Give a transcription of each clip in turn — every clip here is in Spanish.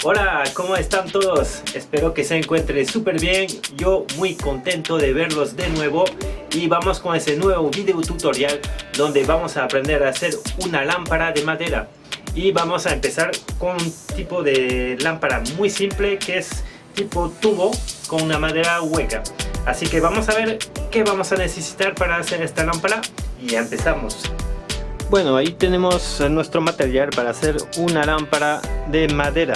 Hola, ¿cómo están todos? Espero que se encuentren súper bien. Yo muy contento de verlos de nuevo. Y vamos con ese nuevo video tutorial donde vamos a aprender a hacer una lámpara de madera. Y vamos a empezar con un tipo de lámpara muy simple que es tipo tubo con una madera hueca. Así que vamos a ver qué vamos a necesitar para hacer esta lámpara y ya empezamos. Bueno, ahí tenemos nuestro material para hacer una lámpara de madera.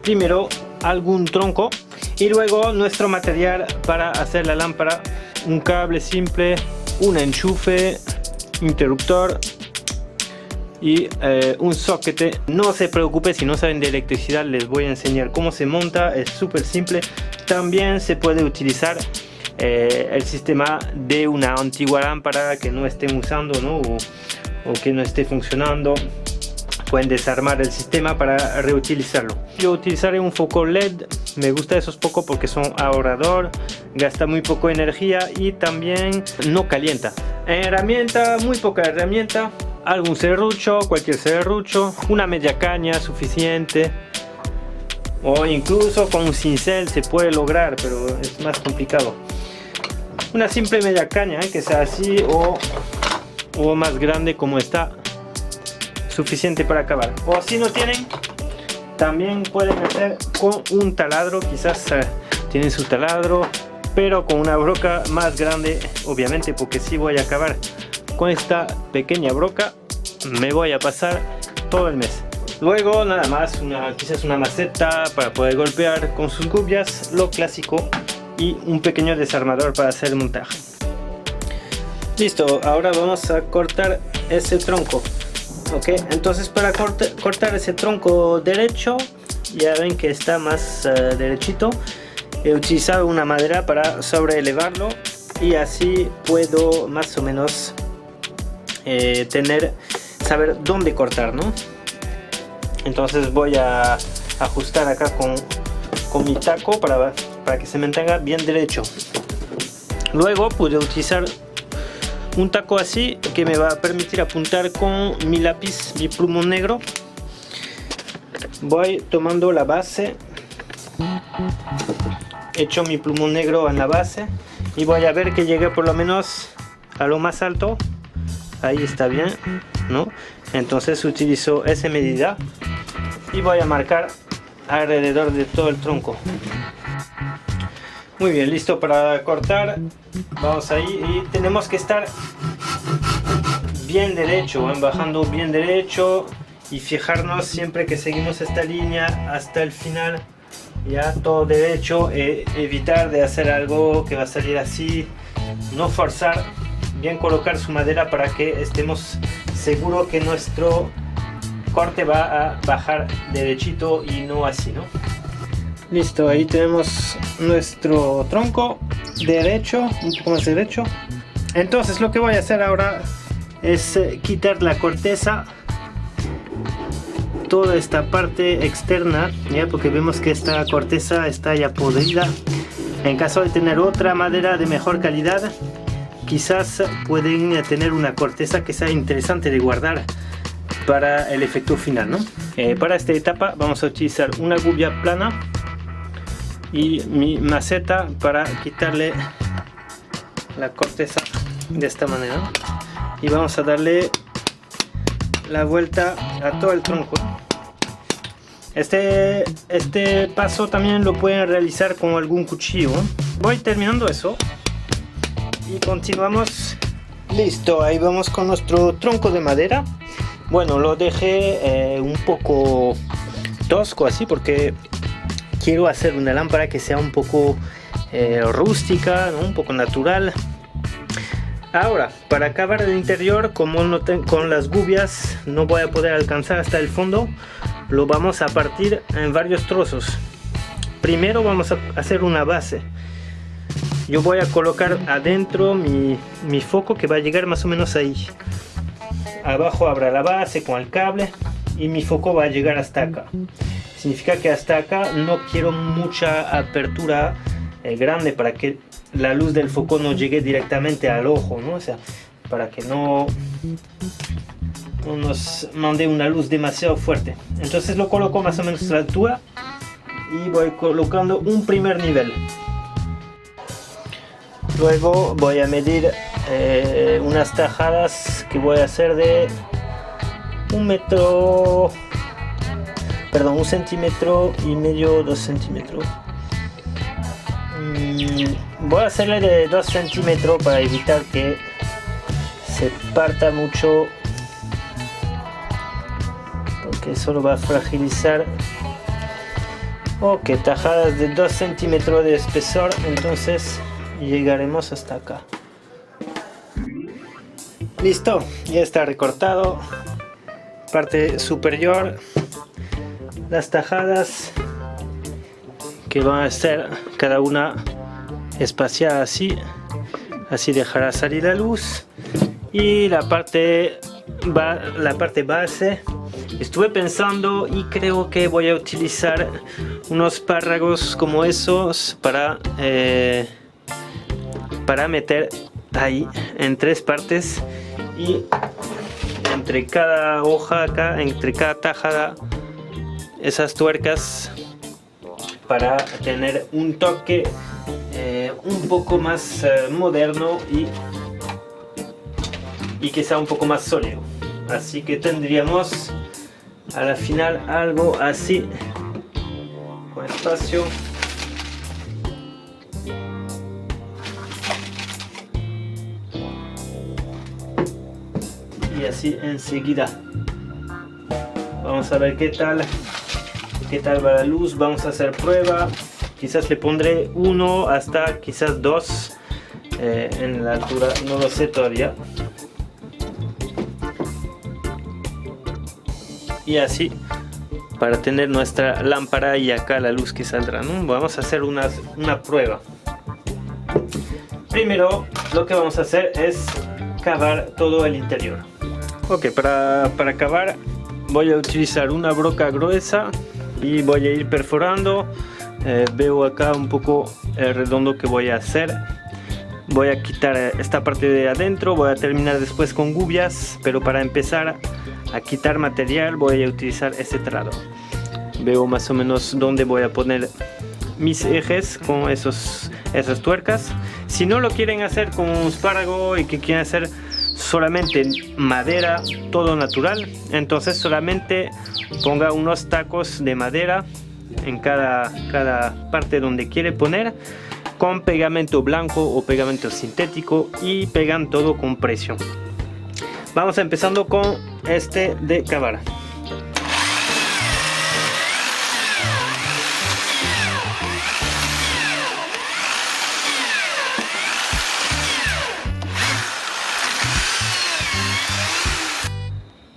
Primero algún tronco y luego nuestro material para hacer la lámpara: un cable simple, un enchufe, interruptor y un soquete. No se preocupe si no saben de electricidad, les voy a enseñar cómo se monta, es súper simple. También se puede utilizar el sistema de una antigua lámpara que no estén usando, ¿no? o que no esté funcionando. Pueden desarmar el sistema para reutilizarlo. Yo utilizaré un foco LED, me gusta esos pocos porque son ahorrador, gasta muy poco energía y también no calienta. Herramienta, muy poca herramienta, algún serrucho, cualquier serrucho, una media caña suficiente, o incluso con un cincel se puede lograr, pero es más complicado. Una simple media caña, que sea así o más grande como está, suficiente para acabar. O si no tienen, también pueden hacer con un taladro. Quizás tienen su taladro, pero con una broca más grande, obviamente, porque si voy a acabar con esta pequeña broca, me voy a pasar todo el mes. Luego nada más, quizás una maceta para poder golpear con sus gubias, lo clásico, y un pequeño desarmador para hacer el montaje. Listo, ahora vamos a cortar ese tronco. Ok, entonces para cortar ese tronco derecho, ya ven que está más derechito, he utilizado una madera para sobrelevarlo y así puedo más o menos saber dónde cortar, ¿no? Entonces voy a ajustar acá con mi taco para que se mantenga bien derecho. Luego puedo utilizar un taco así que me va a permitir apuntar con mi lápiz, mi plumón negro. Voy tomando la base, echo mi plumón negro en la base y voy a ver que llegue por lo menos a lo más alto. Ahí está bien, ¿no? Entonces utilizo esa medida y voy a marcar alrededor de todo el tronco. Muy bien, listo para cortar. Vamos ahí y tenemos que estar bien derecho, bajando bien derecho y fijarnos siempre que seguimos esta línea hasta el final, ya todo derecho, evitar de hacer algo que va a salir así, no forzar, bien colocar su madera para que estemos seguros que nuestro corte va a bajar derechito y no así, ¿no? Listo, ahí tenemos nuestro tronco derecho, un poco más derecho. Entonces lo que voy a hacer ahora es quitar la corteza, toda esta parte externa, ya, porque vemos que esta corteza está ya podrida. En caso de tener otra madera de mejor calidad, quizás pueden tener una corteza que sea interesante de guardar para el efecto final, ¿no? Para esta etapa vamos a utilizar una gubia plana y mi maceta para quitarle la corteza de esta manera, y vamos a darle la vuelta a todo el tronco. Este paso también lo pueden realizar con algún cuchillo. Voy terminando eso y continuamos. Listo, ahí vamos con nuestro tronco de madera. Bueno, lo dejé un poco tosco así porque quiero hacer una lámpara que sea un poco rústica, ¿no? Un poco natural. Ahora, para acabar el interior, como con las gubias no voy a poder alcanzar hasta el fondo, lo vamos a partir en varios trozos. Primero vamos a hacer una base. Yo voy a colocar adentro mi foco, que va a llegar más o menos ahí. Abajo habrá la base con el cable y mi foco va a llegar hasta acá. Significa que hasta acá no quiero mucha apertura grande para que la luz del foco no llegue directamente al ojo, ¿no? O sea, para que no nos mande una luz demasiado fuerte. Entonces lo coloco más o menos a la altura y voy colocando un primer nivel. Luego voy a medir unas tajadas que voy a hacer de 1 centímetro y medio, 2 centímetros. Voy a hacerle de 2 centímetros para evitar que se parta mucho, porque eso lo va a fragilizar. Ok, tajadas de 2 centímetros de espesor, entonces llegaremos hasta acá. Listo, ya está recortado. Parte superior, las tajadas que van a ser cada una espaciada así dejará salir la luz. Y la parte base, estuve pensando y creo que voy a utilizar unos espárragos como esos para meter ahí en 3 partes, y entre cada hoja acá, entre cada tajada, esas tuercas, para tener un toque un poco más moderno y que sea un poco más sólido. Así que tendríamos a la final algo así, con espacio. Y así enseguida vamos a ver qué tal va la luz. Vamos a hacer prueba, quizás le pondré 1 hasta quizás 2 en la altura, no lo sé todavía. Y así, para tener nuestra lámpara y acá la luz que saldrá, ¿no? Vamos a hacer una prueba. Primero lo que vamos a hacer es cavar todo el interior. Ok, para cavar voy a utilizar una broca gruesa y voy a ir perforando. Veo acá un poco el redondo que voy a hacer. Voy a quitar esta parte de adentro, voy a terminar después con gubias, pero para empezar a quitar material voy a utilizar este trado. Veo más o menos dónde voy a poner mis ejes con esas tuercas. Si no lo quieren hacer con un espárrago y que quieren hacer solamente madera, todo natural, entonces solamente ponga unos tacos de madera en cada parte donde quiere poner, con pegamento blanco o pegamento sintético, y pegan todo con presión. Vamos empezando con este de cavar.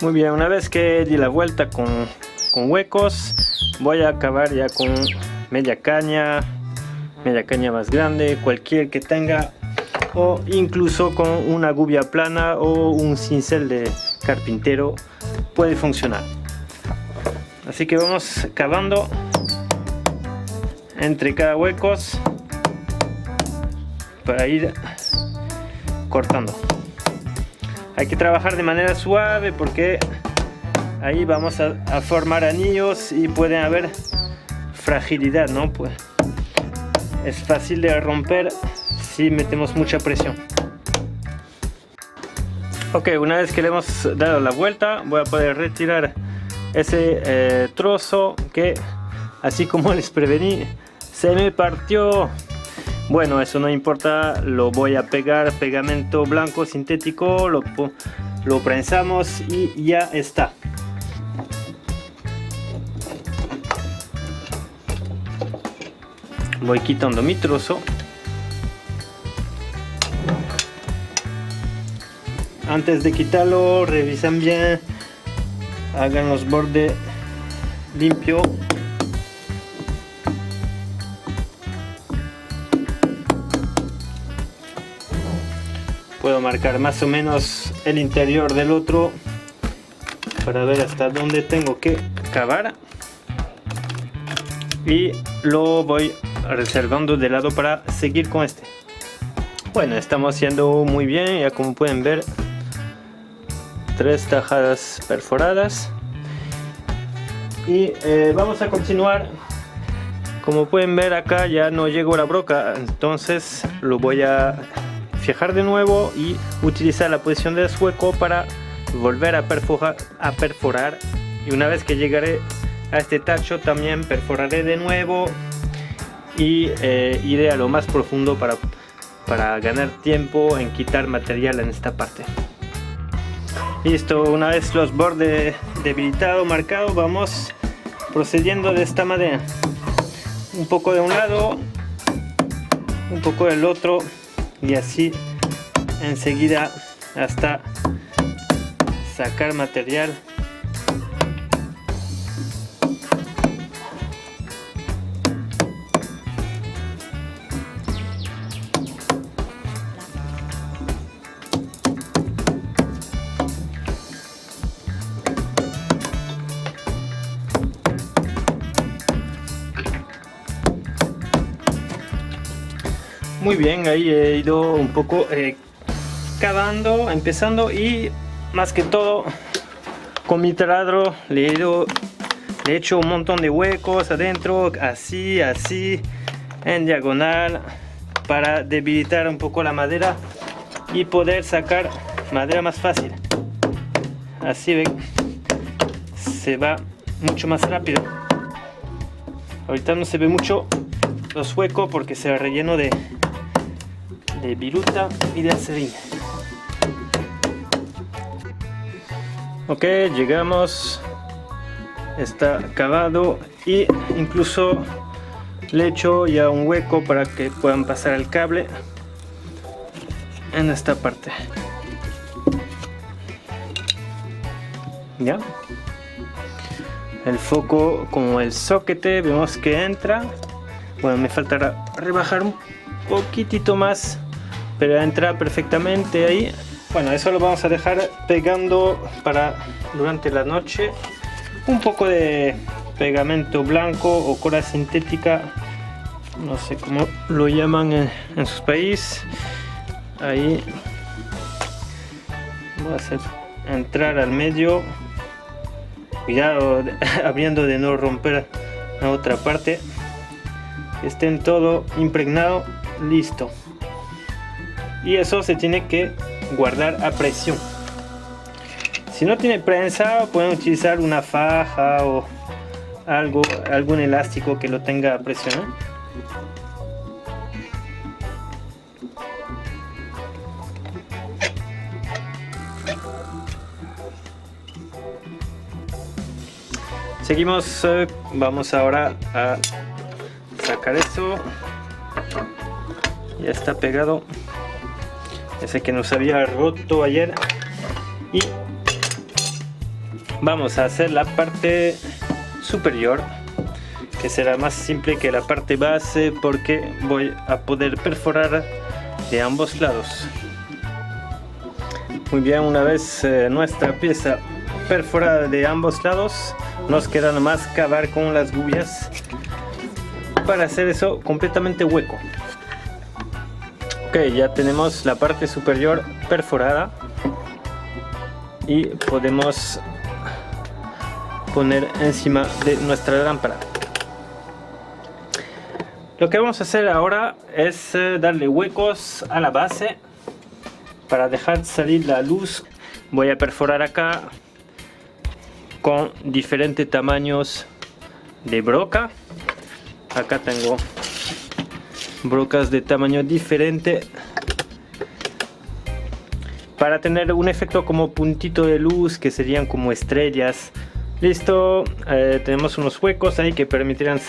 Muy bien, una vez que di la vuelta con huecos, voy a acabar ya con media caña más grande, cualquier que tenga, o incluso con una gubia plana o un cincel de carpintero puede funcionar. Así que vamos cavando entre cada huecos para ir cortando. Hay que trabajar de manera suave porque ahí vamos a formar anillos y pueden haber fragilidad, ¿no? Pues es fácil de romper si metemos mucha presión. Ok, una vez que le hemos dado la vuelta, voy a poder retirar ese trozo que, así como les prevení, se me partió. Bueno, eso no importa, lo voy a pegar pegamento blanco sintético, lo prensamos y ya está. Voy quitando mi trozo. Antes de quitarlo, revisan bien, hagan los bordes limpios. Puedo marcar más o menos el interior del otro para ver hasta dónde tengo que cavar, y lo voy reservando de lado para seguir con este. Bueno, estamos haciendo muy bien, ya como pueden ver, 3 tajadas perforadas, y vamos a continuar Como pueden ver acá ya no llegó la broca, entonces lo voy a fijar de nuevo y utilizar la posición del hueco para volver a perforar. Y una vez que llegaré a este tacho también perforaré de nuevo y iré a lo más profundo para ganar tiempo en quitar material en esta parte. Listo, una vez los bordes debilitados, marcados, vamos procediendo de esta manera. Un poco de un lado, un poco del otro y así enseguida hasta sacar material. Muy bien, ahí he ido un poco cavando, empezando, y más que todo con mi taladro le he hecho un montón de huecos adentro, así en diagonal, para debilitar un poco la madera y poder sacar madera más fácil. Así ven, se va mucho más rápido. Ahorita no se ve mucho los huecos porque se relleno de viruta y de acerrín. Ok, llegamos, está cavado y incluso le he hecho ya un hueco para que puedan pasar el cable en esta parte. Ya, el foco como el soquete vemos que entra. Bueno, me faltará rebajar un poquitito más, pero entra perfectamente ahí. Bueno, eso lo vamos a dejar pegando para durante la noche. Un poco de pegamento blanco o cola sintética, no sé cómo lo llaman en sus países. Ahí voy a hacer entrar al medio. Cuidado abriendo de no romper la otra parte. Que estén todo impregnado, listo. Y eso se tiene que guardar a presión. Si no tiene prensa, pueden utilizar una faja o algún elástico que lo tenga a presión. Seguimos, vamos ahora a sacar eso. Ya está pegado. Ese que nos había roto ayer. Y vamos a hacer la parte superior, que será más simple que la parte base porque voy a poder perforar de ambos lados. Muy bien, una vez nuestra pieza perforada de ambos lados, nos queda nomás cavar con las gubias para hacer eso completamente hueco. Ok, ya tenemos la parte superior perforada y podemos poner encima de nuestra lámpara. Lo que vamos a hacer ahora es darle huecos a la base para dejar salir la luz. Voy a perforar acá con diferentes tamaños de broca. Acá tengo brocas de tamaño diferente para tener un efecto como puntito de luz, que serían como estrellas. Listo, tenemos unos huecos ahí que permitirán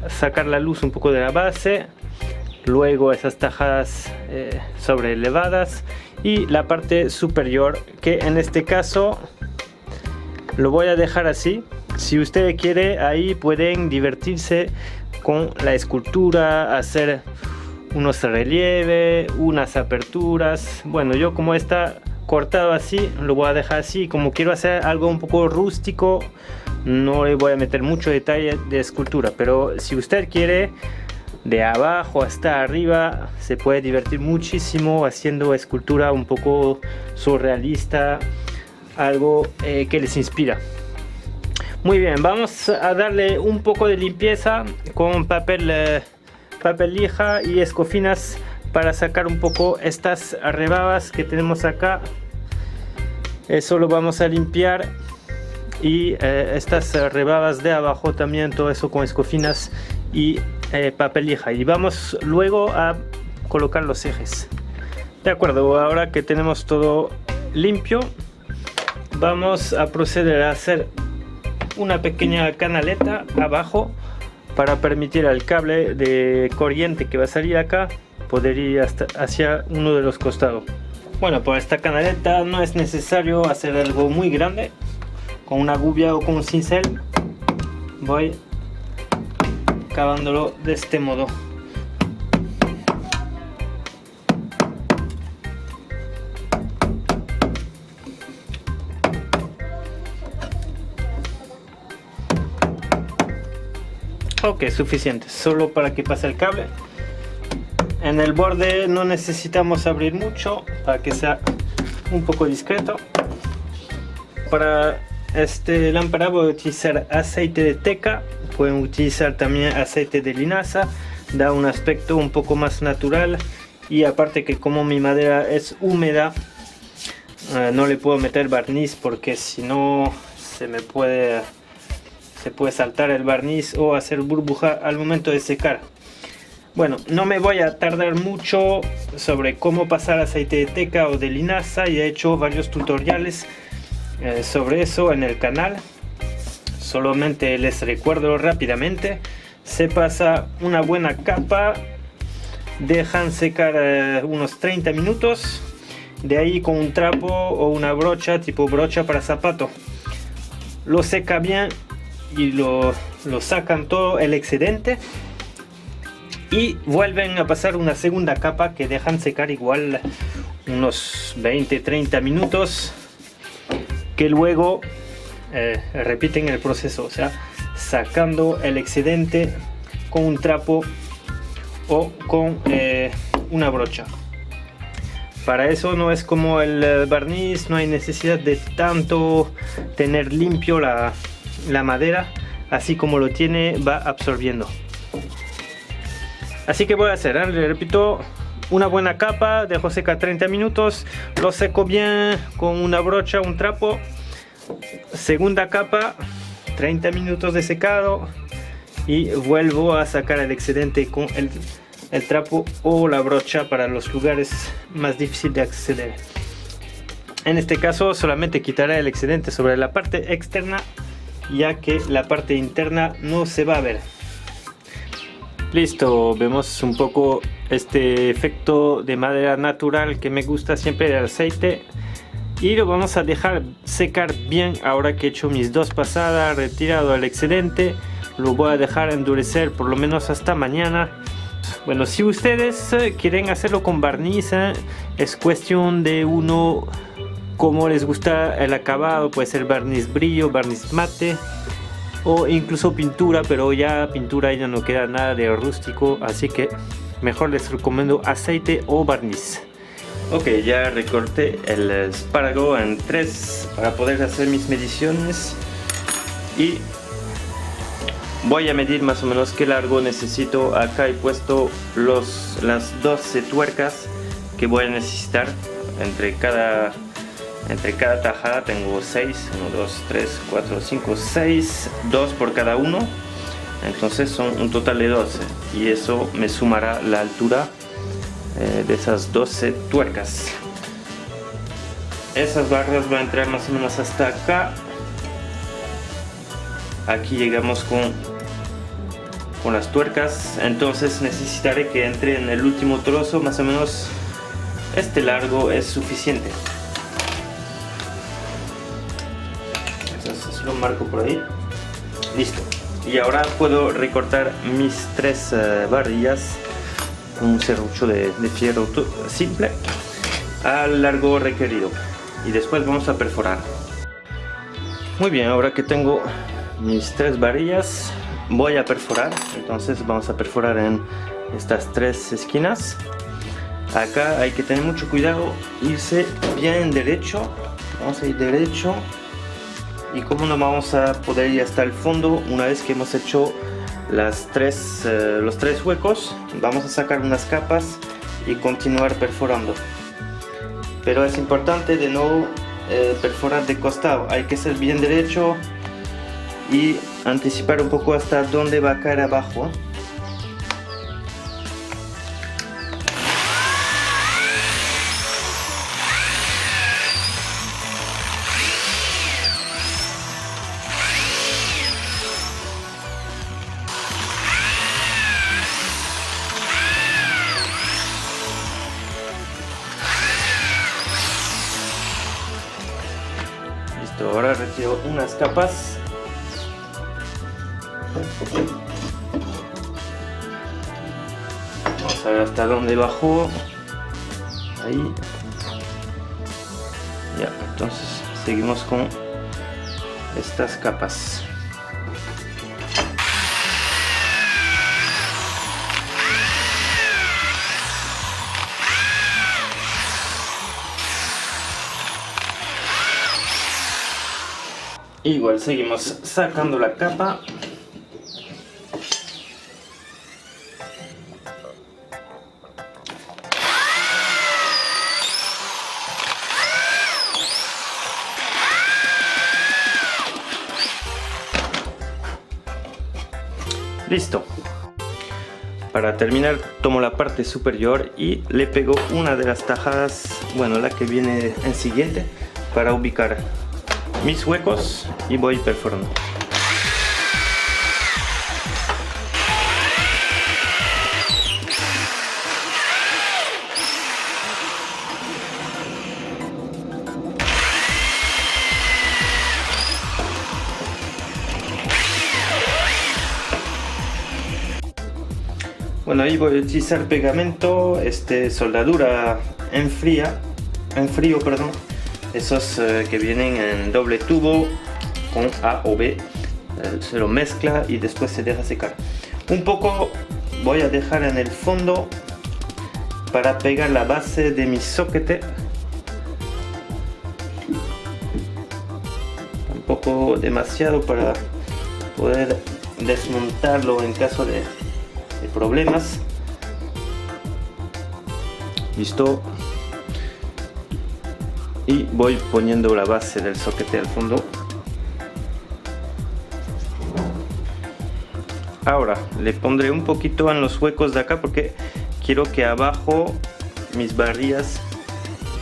sacar la luz un poco de la base, luego esas tajadas sobre elevadas y la parte superior, que en este caso lo voy a dejar así. Si usted quiere, ahí pueden divertirse con la escultura, hacer unos relieves, unas aperturas. Bueno, yo como está cortado así, lo voy a dejar así. Como quiero hacer algo un poco rústico, no le voy a meter mucho detalle de escultura, pero si usted quiere, de abajo hasta arriba se puede divertir muchísimo haciendo escultura un poco surrealista, algo que les inspira. Muy bien, vamos a darle un poco de limpieza con papel lija y escofinas para sacar un poco estas rebabas que tenemos acá. Eso lo vamos a limpiar, y estas rebabas de abajo también, todo eso con escofinas y papel lija, y vamos luego a colocar los ejes. De acuerdo, ahora que tenemos todo limpio, vamos a proceder a hacer una pequeña canaleta abajo para permitir al cable de corriente que va a salir acá poder ir hasta hacia uno de los costados. Bueno, por esta canaleta no es necesario hacer algo muy grande. Con una gubia o con un cincel voy cavándolo de este modo. Ok, suficiente, solo para que pase el cable. En el borde no necesitamos abrir mucho para que sea un poco discreto. Para este lámpara voy a utilizar aceite de teca, pueden utilizar también aceite de linaza, da un aspecto un poco más natural, y aparte que como mi madera es húmeda, no le puedo meter barniz porque si no se puede saltar el barniz o hacer burbuja al momento de secar. Bueno, no me voy a tardar mucho sobre cómo pasar aceite de teca o de linaza. Ya he hecho varios tutoriales sobre eso en el canal. Solamente les recuerdo rápidamente. Se pasa una buena capa, dejan secar unos 30 minutos. De ahí con un trapo o una brocha, tipo brocha para zapato, lo seca bien y lo sacan todo el excedente. Y vuelven a pasar una segunda capa que dejan secar igual unos 20-30 minutos, que luego repiten el proceso, o sea, sacando el excedente con un trapo o con una brocha. Para eso no es como el barniz, no hay necesidad de tanto tener limpio la madera, así como lo tiene va absorbiendo. Así que voy a hacer, le repito, una buena capa, dejo secar 30 minutos, lo seco bien con una brocha, un trapo. Segunda capa, 30 minutos de secado, y vuelvo a sacar el excedente con el trapo o la brocha para los lugares más difíciles de acceder. En este caso solamente quitaré el excedente sobre la parte externa, ya que la parte interna no se va a ver. Listo, vemos un poco este efecto de madera natural que me gusta siempre del aceite, y lo vamos a dejar secar bien. Ahora que he hecho mis dos pasadas, retirado el excedente, lo voy a dejar endurecer por lo menos hasta mañana. Bueno, si ustedes quieren hacerlo con barniz, es cuestión de uno como les gusta el acabado. Puede ser barniz brillo, barniz mate o incluso pintura, pero ya pintura ya no queda nada de rústico, así que mejor les recomiendo aceite o barniz. Ok, ya recorté el espárrago en 3 para poder hacer mis mediciones, y voy a medir más o menos qué largo necesito. Acá he puesto las 12 tuercas que voy a necesitar entre cada tajada. Tengo 6, 1, 2, 3, 4, 5, 6, 2 por cada uno, entonces son un total de 12, y eso me sumará la altura de esas 12 tuercas. Esas barras van a entrar más o menos hasta acá. Aquí llegamos con las tuercas, entonces necesitaré que entre en el último trozo. Más o menos este largo es suficiente. Entonces lo marco por ahí. Listo. Y ahora puedo recortar mis 3 varillas con un serrucho de fierro simple al largo requerido, y después vamos a perforar. Muy bien, ahora que tengo mis 3 varillas, voy a perforar. Entonces vamos a perforar en estas 3 esquinas. Acá hay que tener mucho cuidado, irse bien derecho. Vamos a ir derecho y cómo nos vamos a poder ir hasta el fondo una vez que hemos hecho los tres huecos. Vamos a sacar unas capas y continuar perforando, pero es importante de no perforar de costado, hay que ser bien derecho y anticipar un poco hasta dónde va a caer abajo. Listo, ahora retiro unas capas. Vamos a ver hasta dónde bajó. Ahí. Ya, entonces seguimos con estas capas. Igual seguimos sacando la capa. Listo. Para terminar tomo la parte superior y le pego una de las tajadas, bueno, la que viene en siguiente, para ubicar mis huecos y voy perforando. Bueno, ahí voy a utilizar pegamento, soldadura en frío, perdón. Esos que vienen en doble tubo con A o B, se lo mezcla y después se deja secar. Un poco voy a dejar en el fondo para pegar la base de mi soquete. Un poco demasiado para poder desmontarlo en caso de problemas. Listo. Y voy poniendo la base del soquete al fondo. Ahora le pondré un poquito en los huecos de acá porque quiero que abajo mis varillas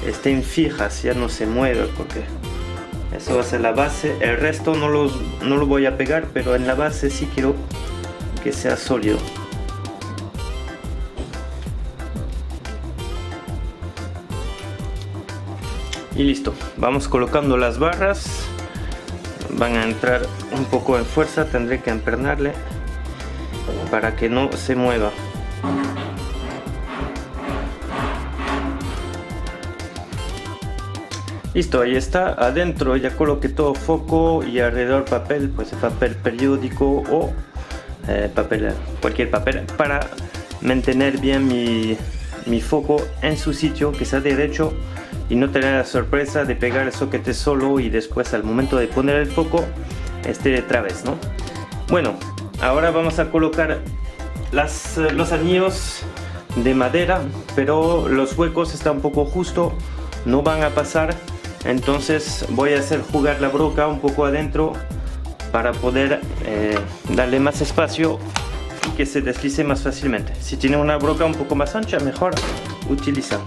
estén fijas, ya no se muevan, porque eso va a ser la base. El resto no lo voy a pegar, pero en la base sí quiero que sea sólido. Y listo, vamos colocando las barras, van a entrar un poco en fuerza, tendré que empernarle para que no se mueva. Listo, ahí está, adentro ya coloqué todo foco y alrededor papel, pues papel periódico o cualquier papel para mantener bien mi foco en su sitio, que sea derecho y no tener la sorpresa de pegar el soquete solo y después al momento de poner el foco esté de través, ¿no? Bueno, ahora vamos a colocar los anillos de madera, pero los huecos están un poco justo, no van a pasar, entonces voy a hacer jugar la broca un poco adentro para poder darle más espacio y que se deslice más fácilmente. Si tiene una broca un poco más ancha, mejor utiliza.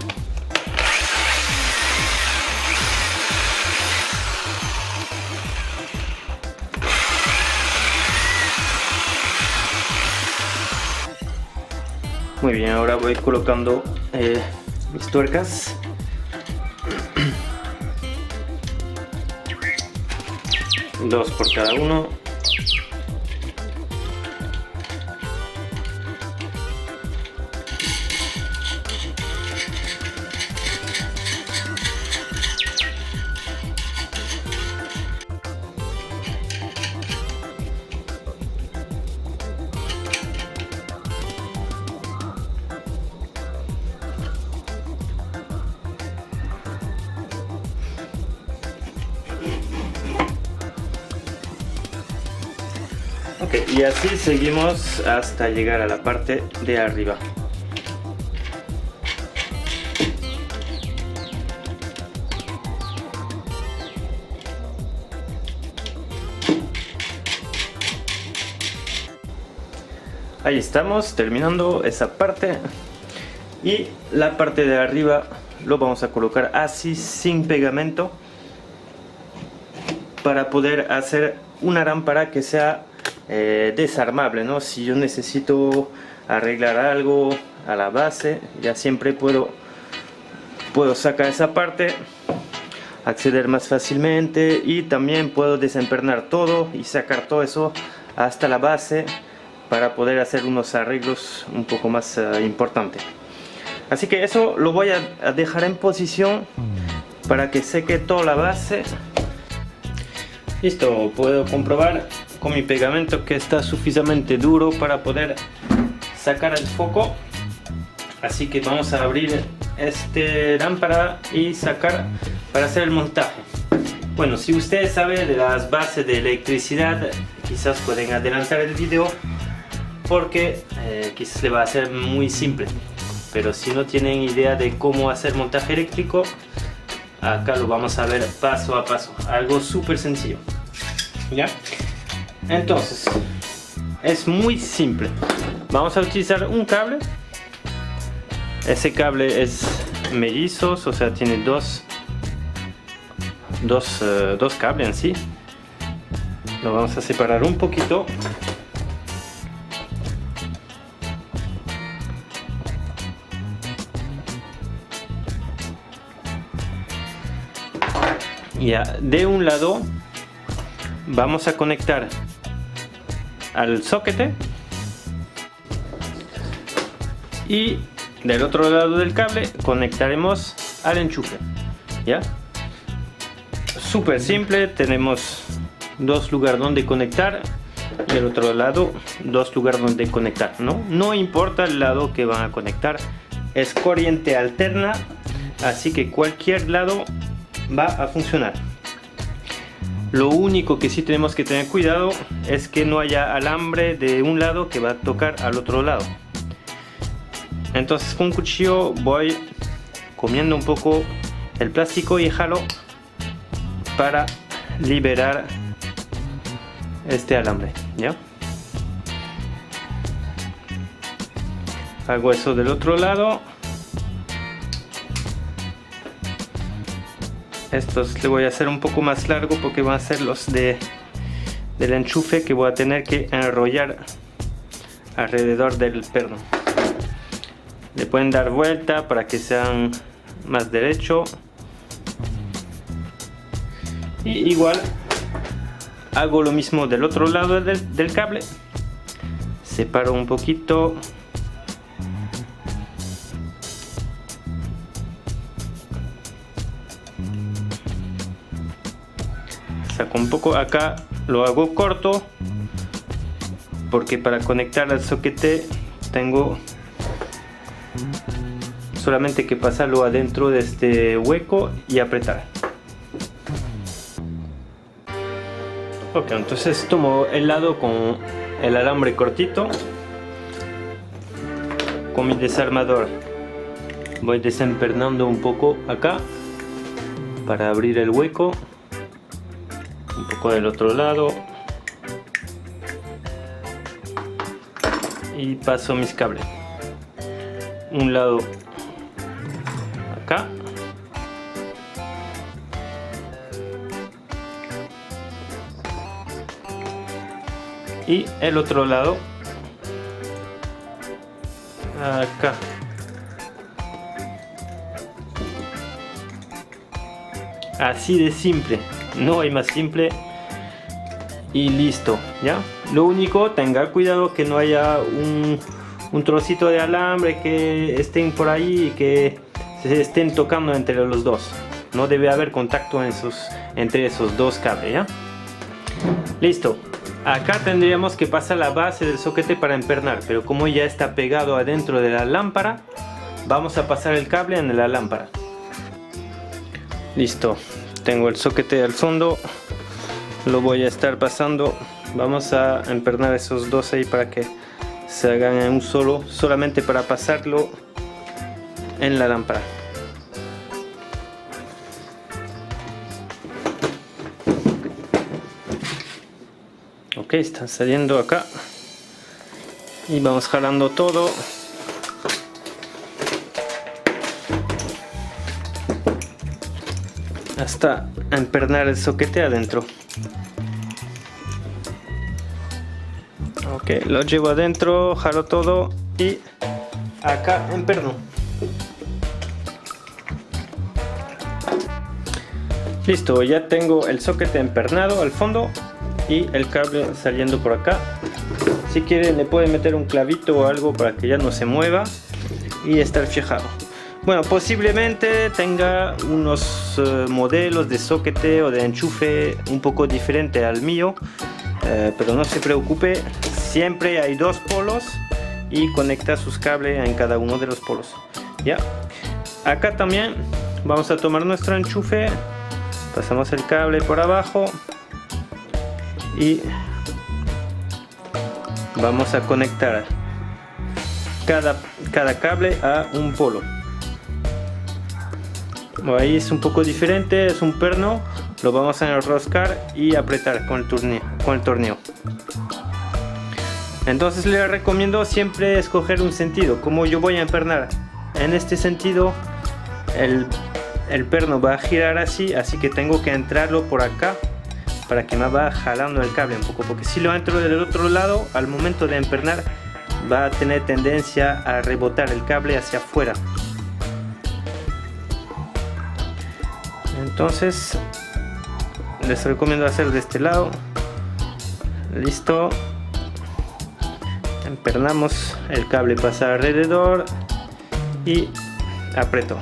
Muy bien, ahora voy colocando mis tuercas. Dos por cada uno. Ok, y así seguimos hasta llegar a la parte de arriba. Ahí estamos terminando esa parte, y la parte de arriba lo vamos a colocar así sin pegamento para poder hacer una lámpara que sea desarmable, ¿no? Si yo necesito arreglar algo a la base, ya siempre puedo sacar esa parte, acceder más fácilmente, y también puedo desempernar todo y sacar todo eso hasta la base para poder hacer unos arreglos un poco más importantes. Así que eso lo voy a dejar en posición para que seque toda la base. Listo, puedo comprobar con mi pegamento que está suficientemente duro para poder sacar el foco. Así que vamos a abrir este lámpara y sacar para hacer el montaje. Bueno, si ustedes saben de las bases de electricidad, quizás pueden adelantar el video, porque quizás le va a ser muy simple. Pero si no tienen idea de cómo hacer montaje eléctrico, acá lo vamos a ver paso a paso, algo súper sencillo, ¿ya? Entonces, es muy simple. Vamos a utilizar un cable. Ese cable es mellizos, o sea, tiene dos cables en sí. Lo vamos a separar un poquito. Ya, de un lado vamos a conectar al soquete, y del otro lado del cable conectaremos al enchufe. Ya, súper simple. Tenemos dos lugares donde conectar y el otro lado dos lugares donde conectar. No importa el lado que van a conectar, es corriente alterna, así que cualquier lado va a funcionar. Lo único que sí tenemos que tener cuidado es que no haya alambre de un lado que va a tocar al otro lado. Entonces con un cuchillo voy comiendo un poco el plástico y jalo para liberar este alambre, ¿ya? Hago eso del otro lado. Estos le voy a hacer un poco más largo porque van a ser los del enchufe que voy a tener que enrollar alrededor del perno. Le pueden dar vuelta para que sean más derecho. Y igual hago lo mismo del otro lado del cable. Separo un poquito. Saco un poco, acá lo hago corto porque para conectar al soquete tengo solamente que pasarlo adentro de este hueco y apretar. Ok, entonces tomo el lado con el alambre cortito, con mi desarmador voy desempernando un poco acá para abrir el hueco. Un poco del otro lado y paso mis cables. Un lado acá y el otro lado acá. Así de simple. No hay más simple y listo, ¿ya? Lo único, tenga cuidado que no haya un trocito de alambre que estén por ahí y que se estén tocando entre los dos. No debe haber contacto entre esos dos cables, ¿ya? Listo. Acá tendríamos que pasar la base del soquete para empernar, pero como ya está pegado adentro de la lámpara, vamos a pasar el cable en la lámpara. Listo. Tengo el soquete al fondo, lo voy a estar pasando Vamos a empernar esos dos ahí para que se hagan en un solo, solamente para pasarlo en la lámpara. Ok, están saliendo acá y vamos jalando todo. Hasta empernar el soquete adentro. Ok, lo llevo adentro, jalo todo y acá emperno. Listo, ya tengo el soquete empernado al fondo y el cable saliendo por acá. Si quieren le pueden meter un clavito o algo para que ya no se mueva y estar fijado. Bueno, posiblemente tenga unos modelos de soquete o de enchufe un poco diferente al mío, pero no se preocupe, siempre hay dos polos y conecta sus cables en cada uno de los polos. Ya, acá también vamos a tomar nuestro enchufe, pasamos el cable por abajo y vamos a conectar cada cable a un polo. Ahí es un poco diferente, es un perno, lo vamos a enroscar y apretar con el tornillo. Entonces les recomiendo siempre escoger un sentido. Como yo voy a empernar en este sentido, el perno va a girar así que tengo que entrarlo por acá para que me va jalando el cable un poco, porque si lo entro del otro lado, al momento de empernar va a tener tendencia a rebotar el cable hacia afuera. Entonces les recomiendo hacer de este lado. Listo, empernamos, el cable pasa alrededor y aprieto.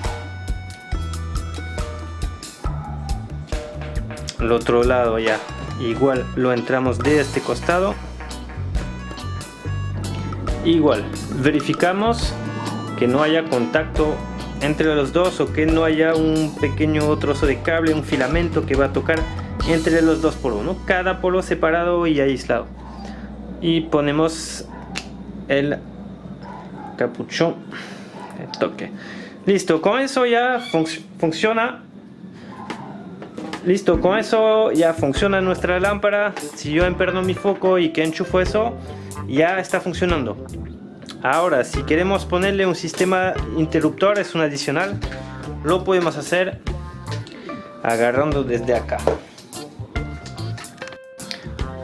El otro lado ya igual lo entramos de este costado, igual verificamos que no haya contacto entre los dos o que no haya un pequeño trozo de cable, un filamento que va a tocar entre los dos polos, ¿no? Cada polo separado y aislado. Y ponemos el capuchón, el toque. Listo, con eso ya funciona. Listo, con eso ya funciona nuestra lámpara. Si yo emperno mi foco y que enchufo eso, ya está funcionando. Ahora, si queremos ponerle un sistema interruptor, es un adicional, lo podemos hacer agarrando desde acá.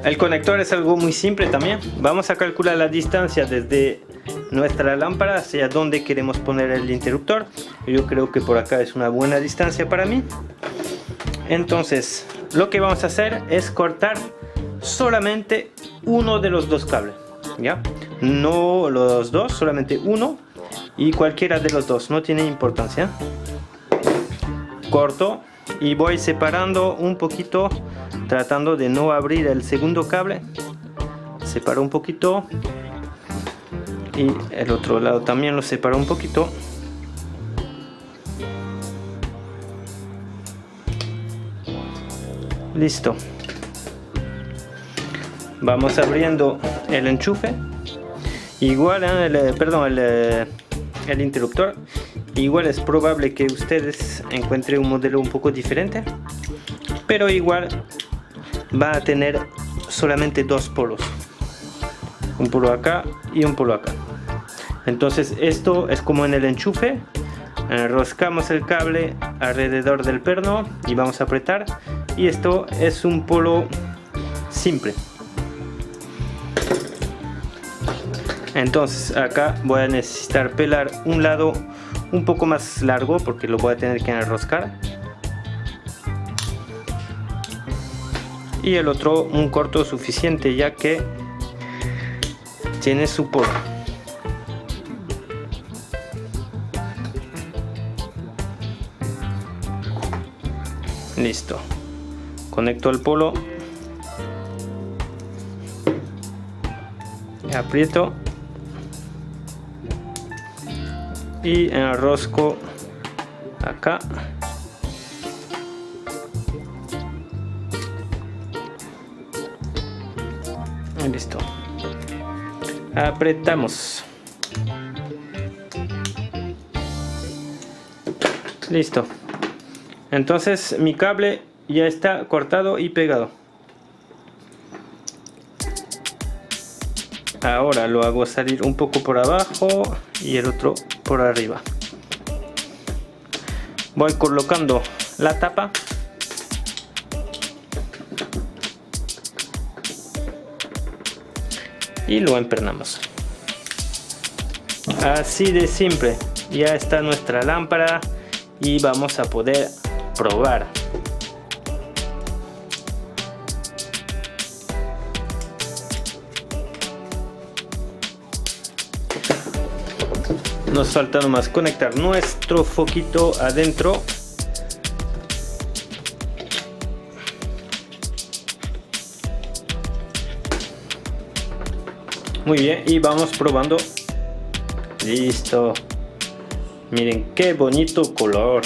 El conector es algo muy simple también. Vamos a calcular la distancia desde nuestra lámpara hacia donde queremos poner el interruptor. Yo creo que por acá es una buena distancia para mí. Entonces, lo que vamos a hacer es cortar solamente uno de los dos cables. ¿Ya? No los dos, solamente uno, y cualquiera de los dos, no tiene importancia. Corto y voy separando un poquito, tratando de no abrir el segundo cable. Separo un poquito y el otro lado también lo separo un poquito. Listo. Vamos abriendo el enchufe, igual el interruptor. Igual es probable que ustedes encuentren un modelo un poco diferente, pero igual va a tener solamente dos polos, un polo acá y un polo acá. Entonces esto es como en el enchufe, enroscamos el cable alrededor del perno y vamos a apretar, y esto es un polo simple. Entonces acá voy a necesitar pelar un lado un poco más largo porque lo voy a tener que enroscar, y el otro un corto suficiente ya que tiene su polo. Listo, conecto el polo, aprieto y enrosco acá. Listo. Apretamos. Listo. Entonces mi cable ya está cortado y pegado. Ahora lo hago salir un poco por abajo y el otro por arriba. Voy colocando la tapa. Y lo empernamos. Así de simple. Ya está nuestra lámpara y vamos a poder probar. Nos falta nomás conectar nuestro foquito adentro. Muy bien, y vamos probando. Listo. Miren qué bonito color.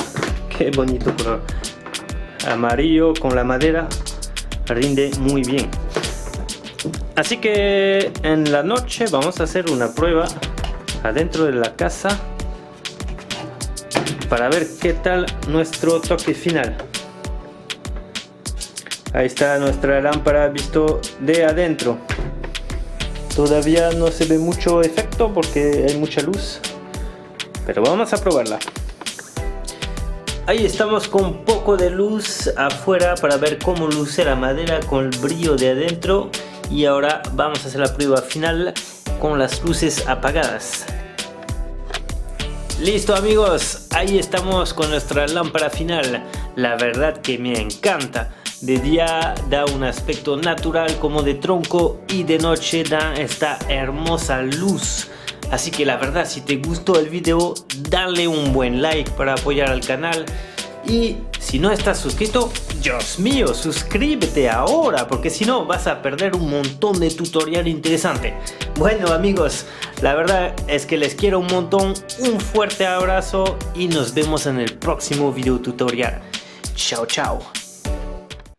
Qué bonito color. Amarillo con la madera. Rinde muy bien. Así que en la noche vamos a hacer una prueba adentro de la casa para ver qué tal nuestro toque final. Ahí está nuestra lámpara visto de adentro. Todavía no se ve mucho efecto porque hay mucha luz, pero vamos a probarla. Ahí estamos con poco de luz afuera para ver cómo luce la madera con el brillo de adentro. Y ahora vamos a hacer la prueba final con las luces apagadas. Listo amigos, ahí estamos con nuestra lámpara final. La verdad que me encanta. De día da un aspecto natural como de tronco y de noche da esta hermosa luz. Así que la verdad, si te gustó el video, dale un buen like para apoyar al canal. Y si no estás suscrito, Dios mío, suscríbete ahora, porque si no vas a perder un montón de tutorial interesante. Bueno amigos, la verdad es que les quiero un montón, un fuerte abrazo y nos vemos en el próximo video tutorial. Chao, chao.